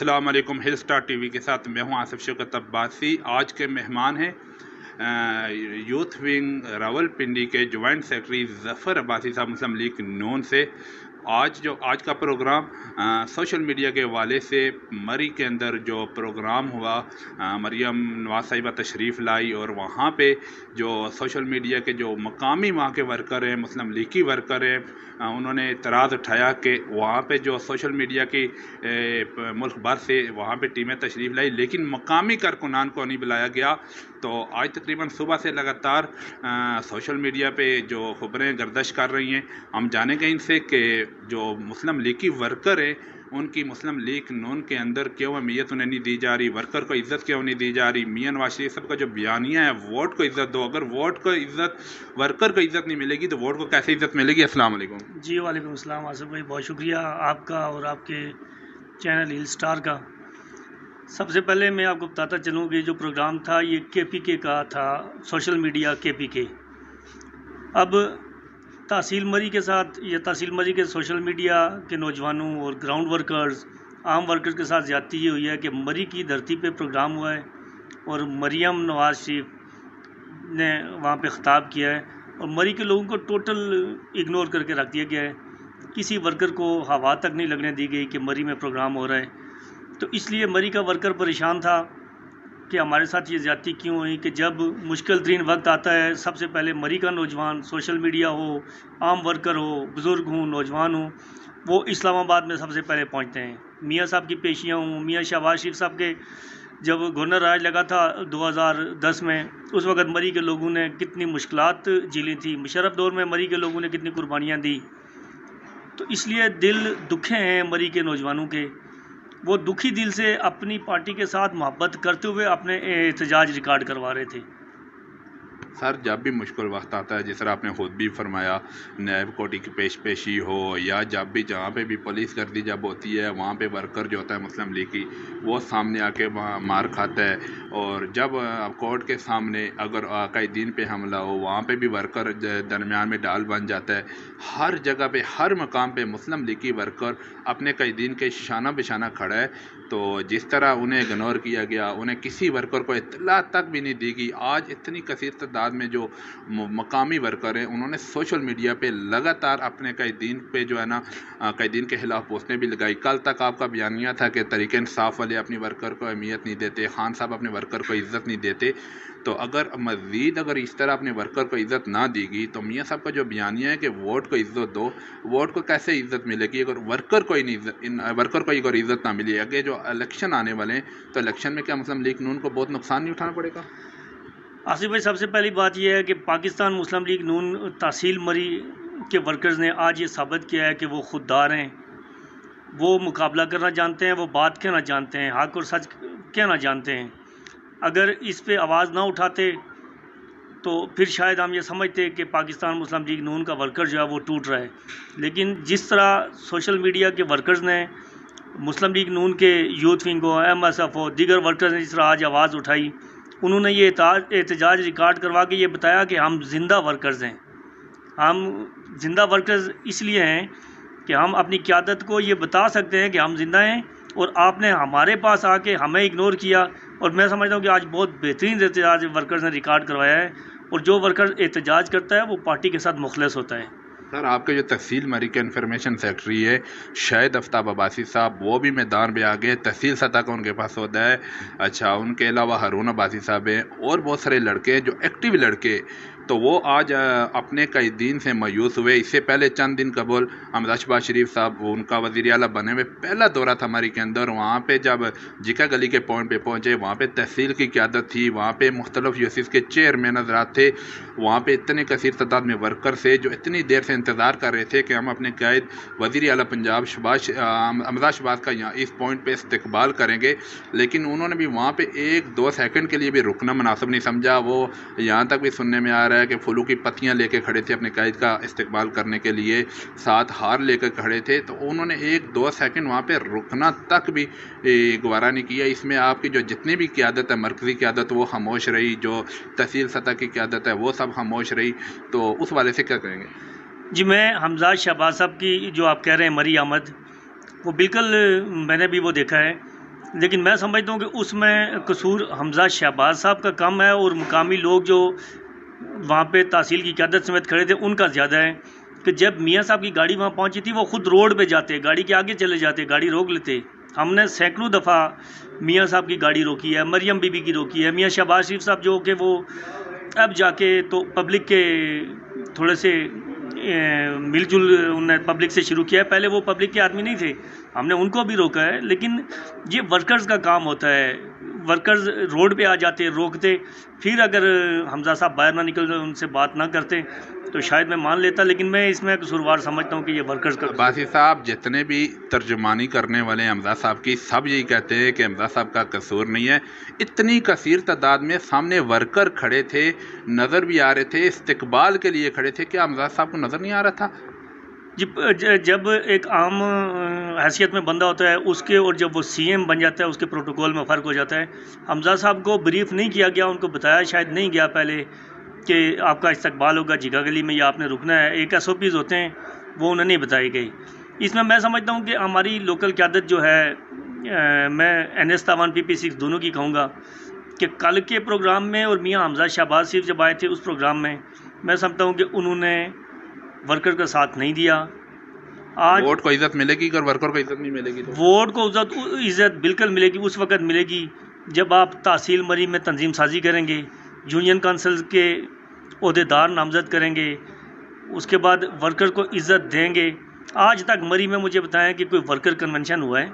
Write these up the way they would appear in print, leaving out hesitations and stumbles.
अस्सलाम वालेकुम। हिल star TV के साथ मैं हूं आसिफ शौकत अब्बासी। आज के मेहमान हैं यूथ विंग रावलपिंडी के जॉइंट सेक्रेटरी ज़फ़र अब्बासी साहब, मुस्लिम लीग नून से। आज का प्रोग्राम सोशल मीडिया के हवाले से मरी के अंदर जो प्रोग्राम हुआ, मरियम नवाज साहिबा तशरीफ़ लाई और वहाँ पे जो सोशल मीडिया के जो मकामी वहाँ के वर्कर हैं, मुस्लिम लीग की वर्कर हैं, उन्होंने इतराज़ उठाया कि वहाँ पे जो सोशल मीडिया की मुल्क भर से वहाँ पे टीमें तशरीफ़ लाई, लेकिन मकामी कारकुनान को नहीं बुलाया गया। तो आज तकरीबन सुबह से लगातार सोशल मीडिया पे जो खबरें गर्दिश कर रही हैं, हम जानेंगे इनसे कि जो मुस्लिम लीग की वर्कर हैं उनकी मुस्लिम लीग नून के अंदर क्यों अहमियत उन्हें नहीं दी जा रही, वर्कर को इज़्ज़त क्यों नहीं दी जा रही। मियां नवाज शरीफ साहब का जो बयानिया है, वोट को इज़्ज़त दो, अगर वोट को इज़्ज़त वर्कर को इज़्ज़त नहीं मिलेगी तो वोट को कैसे इज़्ज़त मिलेगी। अस्सलाम वालेकुम। जी वालेकुम अस्सलाम आसिफ भाई, बहुत शुक्रिया आपका और आपके चैनल हिल स्टार का। सबसे पहले मैं आपको बताता चलूँ कि जो प्रोग्राम था ये KPK का था, सोशल मीडिया KPK। अब तहसील मरी के साथ या तहसील मरी के सोशल मीडिया के नौजवानों और ग्राउंड वर्कर्स, आम वर्कर्स के साथ ज़्यादती ये हुई है कि मरी की धरती पे प्रोग्राम हुआ है और मरियम नवाज शरीफ ने वहाँ पे ख़िताब किया है और मरी के लोगों को टोटल इग्नोर करके रख दिया गया है। किसी वर्कर को हवा तक नहीं लगने दी गई कि मरी में प्रोग्राम हो रहा है। तो इसलिए मरी का वर्कर परेशान था कि हमारे साथ ये ज़्यादती क्यों हुई कि जब मुश्किल तरीन वक्त आता है, सबसे पहले मरी का नौजवान, सोशल मीडिया हो, आम वर्कर हो, बुज़ुर्ग हों, नौजवान हों, वो इस्लामाबाद में सबसे पहले पहुंचते हैं। मियाँ साहब की पेशियाँ हों, मियाँ शहबाज शरीफ साहब के जब गवर्नर राज लगा था 2010 में, उस वक़्त मरी के लोगों ने कितनी मुश्किलात झेली थी। मुशर्रफ दौर में मरी के लोगों ने कितनी कुर्बानियाँ दी। तो इसलिए दिल दुखे हैं मरी के नौजवानों के। वो दुखी दिल से अपनी पार्टी के साथ मोहब्बत करते हुए अपने एहतजाज रिकॉर्ड करवा रहे थे। सर, जब भी मुश्किल वक्त आता है, जिस तरह आपने खुद भी फरमाया, नैब कोटी की पेशी हो या जब भी जहाँ पे भी पुलिस गर्दी जब होती है, वहाँ पे वर्कर जो होता है मुस्लिम लीग की, वो सामने आके मार खाता है। और जब कोर्ट के सामने अगर कायदीन पे हमला हो, वहाँ पे भी वर्कर दरमियान में डाल बन जाता है। हर जगह पे, हर मकाम पे मुस्लिम लीग की वर्कर अपने कायदीन के शाना बिशाना खड़ा है। तो जिस तरह उन्हें इग्नोर किया गया, उन्हें किसी वर्कर को इत्तला तक भी नहीं दी गई। आज इतनी कसीर तादाद में जो मकामी वर्कर हैं, उन्होंने सोशल मीडिया पे लगातार अपने कायदीन पे जो है ना, कायदीन के खिलाफ पोस्टें भी लगाई। कल तक आपका बयानिया था कि तरीके इंसाफ वाले अपनी वर्कर को अहमियत नहीं देते, खान साहब अपने वर्कर को इज़्ज़त नहीं देते। तो अगर मज़ीद अगर इस तरह अपने वर्कर को इज़्ज़त ना दी गई तो मियाँ साहब का जो बयानिया है कि वोट को इज़्ज़त दो, वोट को कैसे इज़्ज़त मिलेगी अगर वर्कर को ही वर्कर को अगर इज़्ज़त ना मिली। आगे जो इलेक्शन आने वाले हैं, तो इलेक्शन में क्या मुस्लिम लीग नून को बहुत नुकसान नहीं उठाना पड़ेगा? आसिफ भाई, सबसे पहली बात यह है कि पाकिस्तान मुस्लिम लीग नून तहसील मरी के वर्कर्स ने आज ये साबित किया है कि वो खुददार हैं, वो मुकाबला करना जानते हैं, वो बात कहना जानते हैं, हक और सच कहना जानते हैं। अगर इस पे आवाज़ ना उठाते तो फिर शायद हम ये समझते कि पाकिस्तान मुस्लिम लीग नून का वर्कर जो है वो टूट रहा है। लेकिन जिस तरह सोशल मीडिया के वर्कर्स ने मुस्लिम लीग नून के यूथ विंग हो, MSF हो, दीगर वर्कर्स ने जिस तरह आज आवाज़ उठाई, उन्होंने ये एहतजाज रिकॉर्ड करवा के ये बताया कि हम जिंदा वर्कर्स हैं। हम जिंदा वर्कर्स इसलिए हैं कि हम अपनी क़यादत को ये बता सकते हैं कि हम जिंदा हैं और आपने हमारे पास आके हमें इग्नोर किया। और मैं समझता हूँ कि आज बहुत बेहतरीन एहतजाज वर्कर्स ने रिकॉर्ड करवाया है और जो वर्कर एहतजाज करता है वो पार्टी के साथ मुखलिस होता है। सर, आपके जो तहसील मरी के इन्फॉर्मेशन सेक्रेटरी है शाहिद आफ्ताब अब्बासी साहब, वो भी मैदान में आ गए, तहसील सतह का उनके पास होता है। अच्छा, उनके अलावा हारून अब्बासी साहब हैं और बहुत सारे लड़के हैं जो एक्टिव लड़के, तो वो आज अपने कायदीन से मायूस हुए। इससे पहले चंद दिन कबल हमजा शहबाज शरीफ साहब, उनका वज़ीर आला बने हुए पहला दौरा था मरी के अंदर। वहाँ पे जब जिका गली के पॉइंट पे पहुँचे, वहाँ पे तहसील की क़यादत थी, वहाँ पे मुख्तलिफ यूसिस के चेयरमैन हज़रात थे, वहाँ पे इतने कसीर तादाद में वर्कर थे जो इतनी देर से इंतज़ार कर रहे थे कि हम अपने कायद वज़ीर आला पंजाब हमजा शहबाज का यहाँ इस पॉइंट पे इस्तकबाल करेंगे। लेकिन उन्होंने भी वहाँ पे 1-2 सेकंड के लिए भी रुकना मुनासिब नहीं समझा। वो यहाँ तक भी सुनने में आ रहा है कि फूलों की पत्तियाँ लेके खड़े थे अपने कायद का इस्तकबाल करने के लिए, साथ हार लेकर खड़े थे। तो उन्होंने 1-2 सेकंड वहाँ पे रुकना तक भी गवारा नहीं किया। इसमें आपकी जो जितनी भी क़यादत है, मरकज़ी क़यादत, वो खामोश रही, जो तहसील सतह की क़यादत है वो सब खामोश रही। तो उस वाले से क्या कहेंगे? जी, मैं हमजा शहबाज साहब की जो आप कह रहे हैं मरी आमद, वो बिल्कुल मैंने भी वो देखा है लेकिन मैं समझता हूँ कि उसमें कसूर हमजा शहबाज साहब का कम है और मुकामी लोग जो वहाँ पे तहसील की क़यादत समेत खड़े थे उनका ज़्यादा है कि जब मियाँ साहब की गाड़ी वहाँ पहुँची थी वो खुद रोड पे जाते, गाड़ी के आगे चले जाते, गाड़ी रोक लेते। हमने सैकड़ों दफ़ा मियाँ साहब की गाड़ी रोकी है, मरियम बीबी की रोकी है, मियाँ शहबाज शरीफ साहब जो कि वो अब जाके तो पब्लिक के थोड़े से मिलजुल उन्होंने पब्लिक से शुरू किया है, पहले वो पब्लिक के आदमी नहीं थे, हमने उनको भी रोका है। लेकिन ये वर्कर्स का काम होता है, वर्कर्स रोड पे आ जाते, रोकते, फिर अगर हमजा साहब बाहर ना निकल उनसे बात ना करते तो शायद मैं मान लेता, लेकिन मैं इसमें कसूरवार समझता हूँ कि ये वर्कर्स का। अब्बासी साहब, जितने भी तर्जुमानी करने वाले हमजा साहब की, सब यही कहते हैं कि हमजा साहब का कसूर नहीं है। इतनी कसीर तादाद में सामने वर्कर खड़े थे, नज़र भी आ रहे थे, इस्तकबाल के लिए खड़े थे, क्या हमजा साहब को नज़र नहीं आ रहा था? जब एक आम हैसियत में बंदा होता है उसके और जब वो सीएम बन जाता है उसके प्रोटोकॉल में फ़र्क हो जाता है। हमजा साहब को ब्रीफ नहीं किया गया, उनको बताया शायद नहीं गया पहले कि आपका इस्तकबाल होगा जगह गली में या आपने रुकना है, एक SOPs होते हैं वो उन्हें नहीं बताई गई। इसमें मैं समझता हूँ कि हमारी लोकल क़यादत जो है, मैं NS तावान PP6 दोनों की कहूँगा कि कल के प्रोग्राम में और मियाँ हमजा शहबाज शरीफ जब आए थे उस प्रोग्राम में, मैं समझता हूँ कि उन्होंने वर्कर का साथ नहीं दिया। आज वोट को इज्जत मिलेगी अगर वर्कर को इज्जत नहीं मिलेगी तो? वोट को इज्जत बिल्कुल मिलेगी, उस वक्त मिलेगी जब आप तहसील मरी में तंजीम साजी करेंगे, यूनियन काउंसिल के ओहदेदार नामजद करेंगे, उसके बाद वर्कर को इज्जत देंगे। आज तक मरी में मुझे बताएं कि कोई वर्कर कन्वेंशन हुआ है?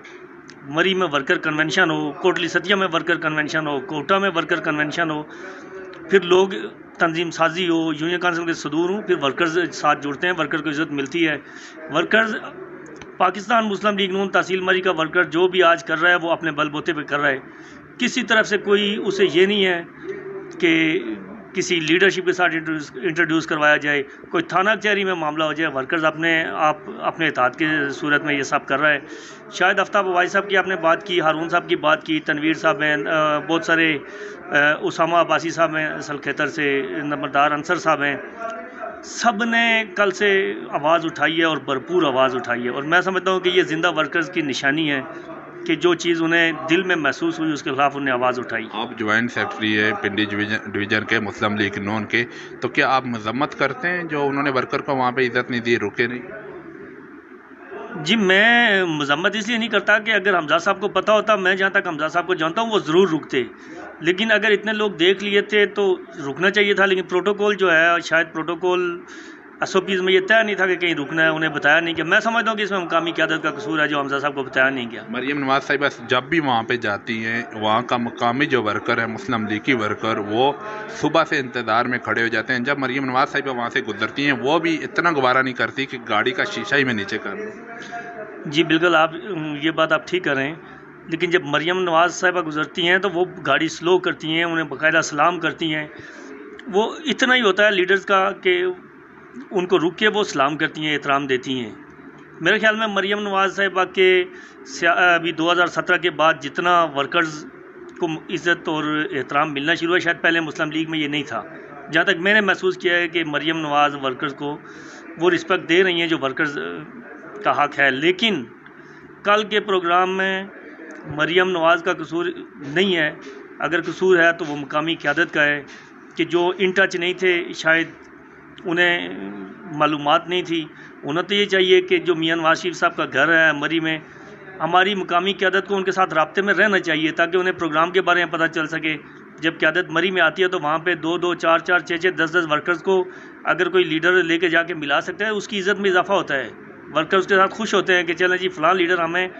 मरी में वर्कर कन्वेंशन हो, कोटली सतिया में वर्कर कन्वेंशन हो, कोटा में वर्कर कन्वेंशन हो, फिर लोग तंजीम साजी हो, यूनियन काउंसिल के सदूर हों, फिर वर्कर्स साथ जुड़ते हैं, वर्कर को इज़्ज़त मिलती है। वर्कर्स पाकिस्तान मुस्लिम लीग नून तहसील मरी का वर्कर जो भी आज कर रहा है वो अपने बलबूते पे कर रहा है, किसी तरफ से कोई उसे ये नहीं है कि किसी लीडरशिप के साथ इंट्रोड्यूस करवाया जाए, कोई थाना कचहरी में मामला हो जाए, वर्कर्स अपने इत्तेहाद की सूरत में ये सब कर रहा है। शायद आफ्ताब अवाइस साहब की आपने बात की, हारून साहब की बात की, तनवीर साहब हैं, बहुत सारे उसामा अब्बासी साहब हैं सलखेतर से, नंबरदार अंसर साहब हैं, सब ने कल से आवाज़ उठाई है और भरपूर आवाज़ उठाई है। और मैं समझता हूँ कि ये ज़िंदा वर्कर्स की निशानी है कि जो चीज़ उन्हें दिल में महसूस हुई उसके खिलाफ उन्हें आवाज़ उठाई। आप ज्वाइंट सेक्रेटरी है पिंडी डिवीज़न के मुस्लिम लीग नून के, तो क्या आप मजम्मत करते हैं जो उन्होंने वर्कर को वहाँ पे इज्जत नहीं दी, रुके नहीं? जी, मैं मजम्मत इसलिए नहीं करता कि अगर हमजा साहब को पता होता, मैं जहाँ तक हमजा साहब को जानता हूँ वो ज़रूर रुकते, लेकिन अगर इतने लोग देख लिए थे तो रुकना चाहिए था। लेकिन प्रोटोकॉल जो है, शायद प्रोटोकॉल SOPs में ये तय नहीं था कि कहीं रुकना है, उन्हें बताया नहीं गया। मैं समझता हूँ कि इसमें मुकामी क़यादत का कसूर है जो हमजा साहब को बताया नहीं गया। मरियम नवाज़ साहिबा जब भी वहाँ पे जाती हैं, वहाँ का मुकामी जो वर्कर है, मुस्लिम लीग की वर्कर, वो सुबह से इंतज़ार में खड़े हो जाते हैं। जब मरियम नवाज़ साहिबा वहाँ से गुजरती हैं वो भी इतना गवारा नहीं करती कि गाड़ी का शीशा ही मैं नीचे कर लूँ। जी बिल्कुल, आप ये बात आप ठीक कर रहे हैं, लेकिन जब मरियम नवाज़ साहिबा गुजरती हैं तो वो गाड़ी स्लो करती हैं, उन्हें बाकायदा सलाम करती हैं। वो इतना ही होता है लीडर्स का कि उनको रुक के वो सलाम करती हैं, एहतराम देती हैं। मेरे ख्याल में मरियम नवाज़ साहिबा के अभी 2017 के बाद जितना वर्कर्स को इज़्ज़त और एहतराम मिलना शुरू है, शायद पहले मुस्लिम लीग में ये नहीं था। जहाँ तक मैंने महसूस किया है कि मरियम नवाज़ वर्कर्स को वो रिस्पेक्ट दे रही हैं जो वर्कर्स का हक़ है। लेकिन कल के प्रोग्राम में मरियम नवाज़ का कसूर नहीं है, अगर कसूर है तो वो मुकामी क़यादत का है कि जो इन टच नहीं थे, शायद उन्हें मालूमात नहीं थी। उन्हें तो ये चाहिए कि जो मियां नवाज शरीफ साहब का घर है मरी में, हमारी मुकामी क़यादत को उनके साथ राब्ते में रहना चाहिए ताकि उन्हें प्रोग्राम के बारे में पता चल सके। जब क़यादत मरी में आती है तो वहाँ पे 2-2, 4-4, 6-6, 10-10 वर्कर्स को अगर कोई लीडर लेके जाके मिला सकता है, उसकी इज़्ज़त में इजाफा होता है। वर्कर्स के साथ खुश होते हैं कि चलें जी फ़लाँ लीडर हमें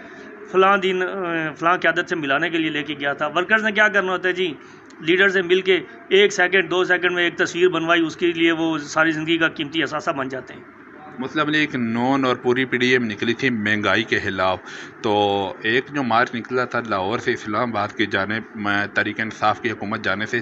फ़लाँ दिन फ़लाँ क़यादत से मिलाने के लिए लेके गया था। वर्कर्स ने क्या करना होता है जी, लीडर से मिल के 1 सेकंड 2 सेकंड में एक तस्वीर बनवाई, उसके लिए वो सारी ज़िंदगी का कीमती असासा बन जाते हैं। मुस्लिम लीग नून और पूरी PDM निकली थी महंगाई के ख़िलाफ़, तो एक जो मार्च निकला था लाहौर से इस्लामाबाद की जानिब तहरीक इंसाफ की हुकूमत जाने से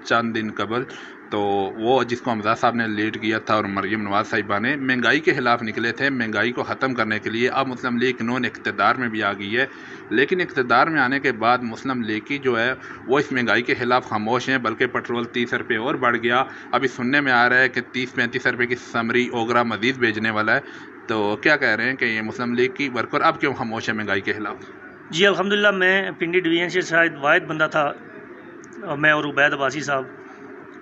चंद दिन कबल, तो वो जिसको हमजा साहब ने लीड किया था और मरियम नवाज़ साहिबा ने महंगाई के ख़िलाफ़ निकले थे, महंगाई को ख़त्म करने के लिए। अब मुस्लिम लीग नून इक़्तिदार में भी आ गई है, लेकिन इक़्तिदार में आने के बाद मुस्लिम लीग की जो है वो इस महंगाई के ख़िलाफ़ खामोश हैं, बल्कि पेट्रोल 30 रुपये और बढ़ गया। अभी सुनने में आ रहा है कि 30-35 रुपये की समरी ओगरा मज़ीद भेजने वाला है। तो क्या कह रहे हैं कि ये मुस्लिम लीग की वर्कर अब क्यों खामोश है महंगाई के ख़िलाफ़? जी अल्हम्दुलिल्लाह, मैं पिंडी डिवीज़न से शायद वाहिद बंदा था, मैं और उबैद अब्बासी साहब,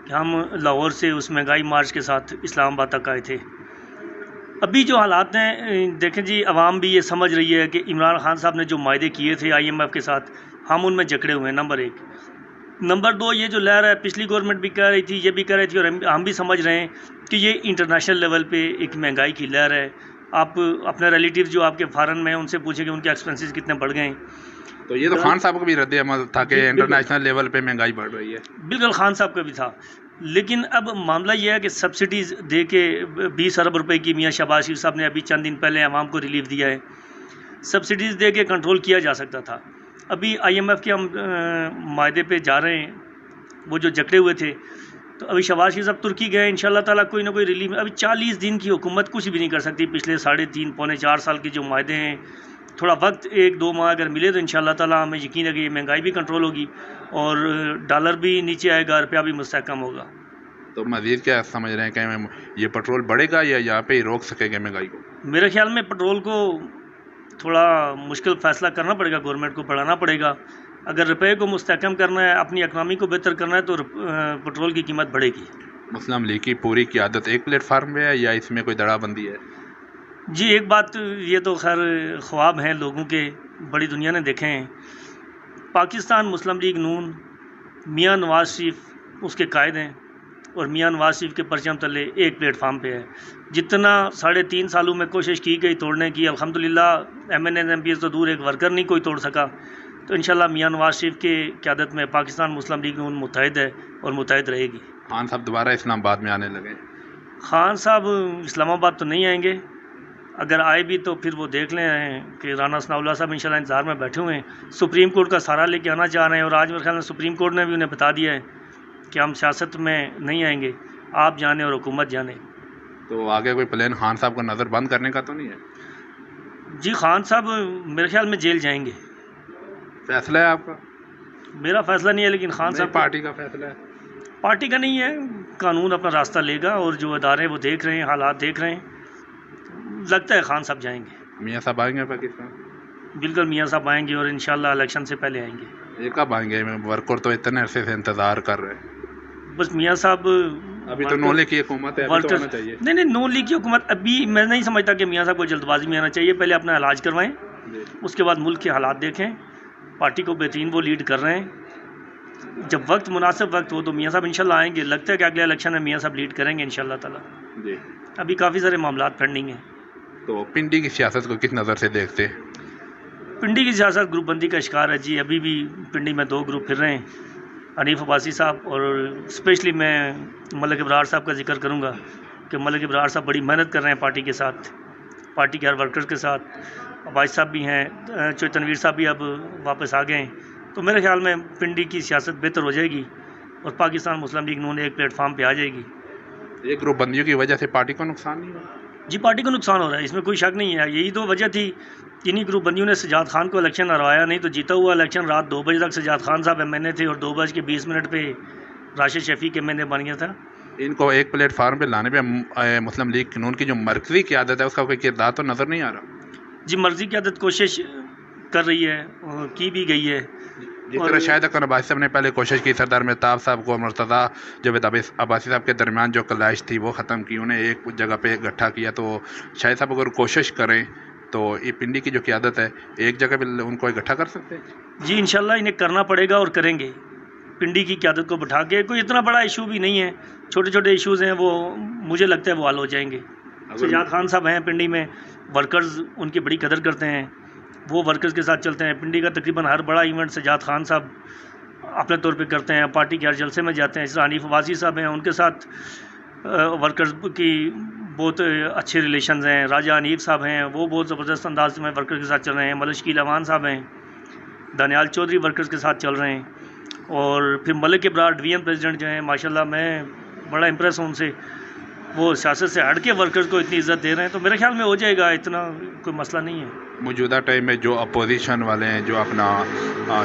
कि हम लाहौर से उस महंगाई मार्च के साथ इस्लामाबाद तक आए थे। अभी जो हालात हैं, देखें जी, अवाम भी ये समझ रही है कि इमरान खान साहब ने जो वायदे किए थे IMF के साथ, हम उनमें जकड़े हुए हैं, नंबर एक। नंबर दो, ये जो लहर है, पिछली गवर्नमेंट भी कह रही थी, ये भी कह रही थी, और हम भी समझ रहे हैं कि ये इंटरनेशनल लेवल पे एक महंगाई की लहर है। आप अपने रिलेटिव जो आपके फॉरेन में हैं उनसे पूछें कि उनके एक्सपेंसेस कितने बढ़ गए हैं। तो ये तो खान साहब का भी रद्द अमल था कि जी, बिल्कुल। इंटरनेशनल लेवल पे महंगाई बढ़ रही है। बिल्कुल खान साहब का भी था, लेकिन अब मामला ये है कि सब्सिडीज़ दे के 20 अरब रुपए की मियाँ शहबाज शरीफ साहब ने अभी चंद दिन पहले आवाम को रिलीफ दिया है। सब्सिडीज़ दे के कंट्रोल किया जा सकता था। अभी IMF के हम मायदे पे जा रहे हैं, वो जो जकड़े हुए थे, तो अभी शहबाज शरीफ साहब तुर्की गए, इंशाल्लाह ताला कोई ना कोई रिलीफ। अभी 40 दिन की हुकूमत कुछ भी नहीं कर सकती। पिछले 3.5 पौने 4 साल के जो मायदे हैं, थोड़ा वक्त 1-2 माह अगर मिले तो इंशाल्लाह ताला हमें यकीन है कि ये महंगाई भी कंट्रोल होगी और डॉलर भी नीचे आएगा, रुपया भी मुस्तहकम होगा। तो मज़ीद क्या समझ रहे हैं कि ये पेट्रोल बढ़ेगा या यहाँ पे ही रोक सकेंगे महंगाई को? मेरे ख्याल में पेट्रोल को थोड़ा मुश्किल फ़ैसला करना पड़ेगा, गवर्नमेंट को बढ़ाना पड़ेगा। अगर रुपये को मुस्तहकम करना है, अपनी इकनॉमी को बेहतर करना है, तो पेट्रोल की कीमत बढ़ेगी। मुस्लिम लीग की पूरी क़यादत एक प्लेटफार्म पे है या इसमें कोई दड़ाबंदी है? जी, एक बात, ये तो खैर ख्वाब हैं लोगों के, बड़ी दुनिया ने देखे हैं। पाकिस्तान मुस्लिम लीग नून, मियाँ नवाज शरीफ उसके कायद हैं, और मियाँ नवाज शरीफ के परचम तले एक प्लेटफार्म पे है। जितना 3.5 सालों में कोशिश की गई तोड़ने की, अल्हम्दुलिल्लाह MNA MPs तो दूर, एक वर्कर नहीं कोई तोड़ सका। तो इंशाल्लाह मियाँ नवाज शरीफ के क़यादत में पाकिस्तान मुस्लिम लीग नून मुत्तहिद है और मुत्तहिद रहेगी। खान साहब दोबारा इस्लामाबाद में आने लगे? खान साहब इस्लामाबाद तो नहीं आएंगे, अगर आए भी तो फिर वो देख लें कि राना सनाउल्लाह साहब इंशाल्लाह इंतज़ार में बैठे हुए हैं। सुप्रीम कोर्ट का सहारा लेके आना चाह रहे हैं, और आज मेरे ख्याल में सुप्रीम कोर्ट ने भी उन्हें बता दिया है कि हम सियासत में नहीं आएंगे, आप जाने और हुकूमत जाने। तो आगे कोई प्लान खान साहब को नज़र बंद करने का तो नहीं है? जी, खान साहब मेरे ख्याल में जेल जाएंगे। फैसला है आपका? मेरा फैसला नहीं है, लेकिन खान साहब पार्टी का फैसला है। पार्टी का नहीं है, कानून अपना रास्ता लेगा, और जो अदारे वो देख रहे हैं, हालात देख रहे हैं, लगता है खान साहब जाएंगे। मियाँ साहब आएंगे पाकिस्तान? बिल्कुल मियाँ साहब आएंगे, और इंशाल्लाह इलेक्शन से पहले आएंगे। ये कब आएंगे? वर्कर तो इतने अरसे से इंतज़ार कर रहे हैं। बस मियाँ साहब अभी तो नौ लीग की हुकूमत है, अभी तो आना चाहिए। नहीं, 9 लीग की हुकूमत अभी मैं नहीं समझता कि मियाँ साहब को जल्दबाजी में आना चाहिए। पहले अपना इलाज करवाएं, उसके बाद मुल्क के हालात देखें। पार्टी को बेहतरीन वो लीड कर रहे हैं, जब वक्त मुनासिब वक्त हो तो मियाँ साहब इंशाल्लाह आएंगे। लगता है कि अगले इलेक्शन में मियाँ साहब लीड करेंगे इंशाल्लाह ताला। जी, अभी काफ़ी सारे मामलात पेंडिंग हैं। तो पिंडी की सियासत को किस नज़र से देखते हैं? पिंडी की सियासत ग्रुपबंदी का शिकार है जी। अभी भी पिंडी में 2 ग्रुप फिर रहे हैं, हनीफ अब्बासी साहब, और स्पेशली मैं मलिक इब्रार साहब का जिक्र करूंगा कि मलिक इब्रार साहब बड़ी मेहनत कर रहे हैं पार्टी के साथ, पार्टी के हर वर्कर्स के साथ। अब्बासी साहब भी हैं, तनवीर साहब भी अब वापस आ गए हैं। तो मेरे ख्याल में पिंडी की सियासत बेहतर हो जाएगी और पाकिस्तान मुस्लिम लीग नून एक प्लेटफार्म पर आ जाएगी। ये ग्रुपबंदियों की वजह से पार्टी को नुकसान नहीं हुआ? जी, पार्टी को नुकसान हो रहा है, इसमें कोई शक नहीं है। यही तो वजह थी, इन्हीं ग्रुपबंदियों ने सजाद खान को इलेक्शन हरवाया। नहीं तो जीता हुआ इलेक्शन रात 2 बजे तक सजाद खान साहब MNA थे, और 2:20 पे राशिद शफी के MNA बन गया था। इनको एक प्लेटफार्म पे लाने पे मुस्लिम लीग नून की जो मरकज़ी क़यादत है उसका कोई किरदार तो नज़र नहीं आ रहा? जी, मर्जी की आदत कोशिश कर रही है, की भी गई है। जिस तरह शाहिद अख्तर अब्बासी साहब ने पहले कोशिश की सरदार मेहताब साहब को, मुर्तज़ा जावेद अब्बासी साहब के दरमियान जो क्लैश थी वो ख़त्म की, उन्हें एक जगह पे इकट्ठा किया। तो शाहिद साहब अगर कोशिश करें तो ये पिंडी की जो क़यादत है एक जगह पे उनको इकट्ठा कर सकते हैं? जी, इंशाल्लाह इन्हें करना पड़ेगा और करेंगे। पिंडी की क़यादत को बिठा के, कोई इतना बड़ा इशू भी नहीं है, छोटे छोटे इशूज़ हैं, वो मुझे लगता है वो हल हो जाएंगे। सजाद खान साहब हैं पिंडी में, वर्कर्स उनकी बड़ी कदर करते हैं, वो वर्कर्स के साथ चलते हैं। पिंडी का तकरीबन हर बड़ा इवेंट सजाद खान साहब अपने तौर पे करते हैं, पार्टी के हर जलसे में जाते हैं। इस तरह हनीफ अब्बासी साहब हैं, उनके साथ वर्कर्स की बहुत अच्छे रिलेशंस हैं। राजा हनीफ साहब हैं, वो बहुत ज़बरदस्त अंदाज में वर्कर्स के साथ चल रहे हैं। मलिक शकील अवान साहब हैं, दानियाल चौधरी वर्कर्स के साथ चल रहे हैं। और फिर मलिक इब्रार डिवीज़न प्रेसिडेंट जो हैं, माशाल्लाह मैं बड़ा इंप्रेस हूँ उनसे, वो सियासत से हट के वर्कर्स को इतनी इज़्ज़त दे रहे हैं। तो मेरे ख्याल में हो जाएगा, इतना कोई मसला नहीं है। मौजूदा टाइम में जो अपोजिशन वाले हैं, जो अपना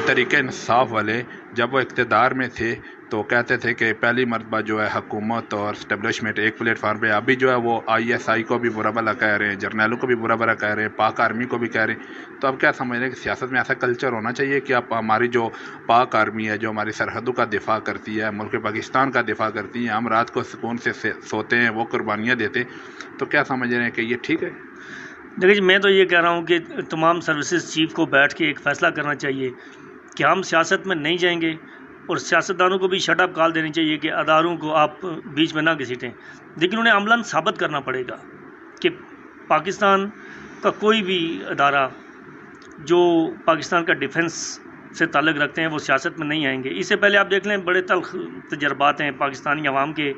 तरीक़े इंसाफ वाले, जब वो इक़्तिदार में थे तो कहते थे कि पहली मरतबा जो है हुकूमत और इस्टेब्लिशमेंट एक प्लेटफार्म पे, अभी जो है वो ISI को भी बुरा भला कह रहे हैं, जर्नैलों को भी बुरा भला कह रहे हैं, पाक आर्मी को भी कह रहे हैं। तो अब क्या समझ रहे हैं कि सियासत में ऐसा कल्चर होना चाहिए कि आप हमारी जो पाक आर्मी है, जो हमारी सरहदों का दिफा करती है, मुल्क पाकिस्तान का दिफा करती है, हम रात को सुकून से सोते हैं, वो कुर्बानियाँ देते हैं, तो क्या समझ रहे हैं कि ये ठीक है? देखिए जी, मैं तो ये कह रहा हूँ कि तमाम सर्विसेज चीफ को बैठ के एक फ़ैसला करना चाहिए कि हम सियासत में नहीं जाएंगे, और सियासतदानों को भी शट अप कॉल देनी चाहिए कि अदारों को आप बीच में ना घसीटें। लेकिन उन्हें अमलन साबित करना पड़ेगा कि पाकिस्तान का कोई भी अदारा जो पाकिस्तान का डिफेंस से ताल्लुक़ रखते हैं वो सियासत में नहीं आएंगे। इससे पहले आप देख लें, बड़े तल्ख़ तजर्बात हैं पाकिस्तानी अवाम के,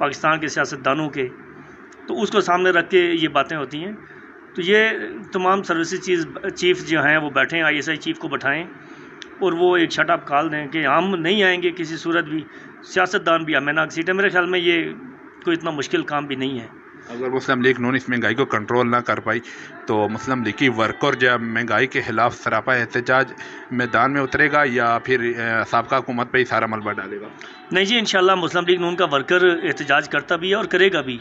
पाकिस्तान के सियासतदानों के, तो उसको सामने रख के ये बातें होती हैं। तो ये तमाम सर्विसेज चीफ जो हैं वो बैठें, ISI चीफ को बैठाएं और वो एक शट अप कॉल दें कि हम नहीं आएंगे किसी सूरत भी, सियासतदान भी हमें ना घसीटें। मेरे ख्याल में ये कोई इतना मुश्किल काम भी नहीं है। अगर मुस्लिम लीग नून इस महंगाई को कंट्रोल ना कर पाई तो मुस्लिम लीग की वर्कर जब महंगाई के खिलाफ सरापा एहतजाज मैदान में उतरेगा या फिर साबका हुकूमत पे ही सारा मलबा डालेगा? नहीं जी, इंशाल्लाह मुस्लिम लीग नून का वर्कर एहतजाज करता भी है और करेगा भी।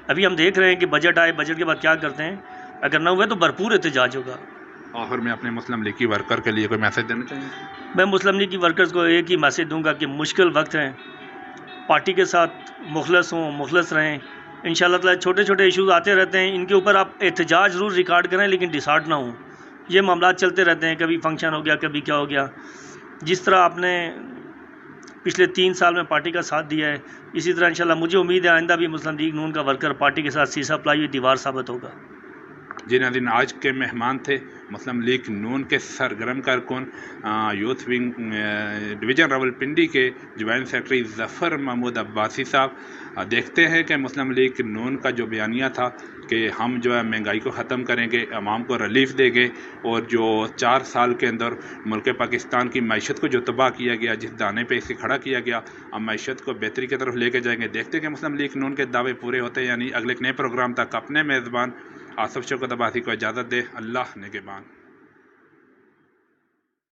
अभी हम देख रहे हैं कि बजट आए, बजट के बाद क्या करते हैं, अगर ना हुआ तो भरपूर एहतजाज होगा। आखिर में अपने मुस्लिम लीग की वर्कर के लिए कोई मैसेज देना चाहिए? मैं मुस्लिम लीग की वर्कर्स को एक ही मैसेज दूंगा कि मुश्किल वक्त है, पार्टी के साथ मुखलस हों, मुखलस रहें। इंशाल्लाह ताला छोटे छोटे इश्यूज़ आते रहते हैं, इनके ऊपर आप एहतजाज ज़रूर रिकॉर्ड करें लेकिन डिसार्ड ना हो। ये मामला चलते रहते हैं, कभी फंक्शन हो गया, कभी क्या हो गया। जिस तरह आपने पिछले 3 साल में पार्टी का साथ दिया है, इसी तरह इंशाल्लाह मुझे उम्मीद है आइंदा भी मुस्लिम लीग नून का वर्कर पार्टी के साथ शीशा पलाई हुई दीवार साबित होगा। जी नाज़रीन, आज के मेहमान थे मुस्लिम लीग नून के सरगर्म कारकुन यूथ विंग डिवीज़न रावलपिंडी के जॉइंट सेक्रेटरी ज़फ़र महमूद अब्बासी साहब। देखते हैं कि मुस्लिम लीग नून का जो बयानिया था कि हम जो है महंगाई को ख़त्म करेंगे, अवाम को रिलीफ देंगे, और जो 4 साल के अंदर मुल्क पाकिस्तान की मैशत को जो तबाह किया गया, जिस दाने पे इसे खड़ा किया गया, हम मैशत को बेहतरी की तरफ लेके जाएंगे। देखते हैं कि मुस्लिम लीग नून के दावे पूरे होते हैं या नहीं। अगले नए प्रोग्राम तक अपने मेज़बान आसफ शौकत अब्बासी को इजाज़त दे। अल्लाह निगहबान।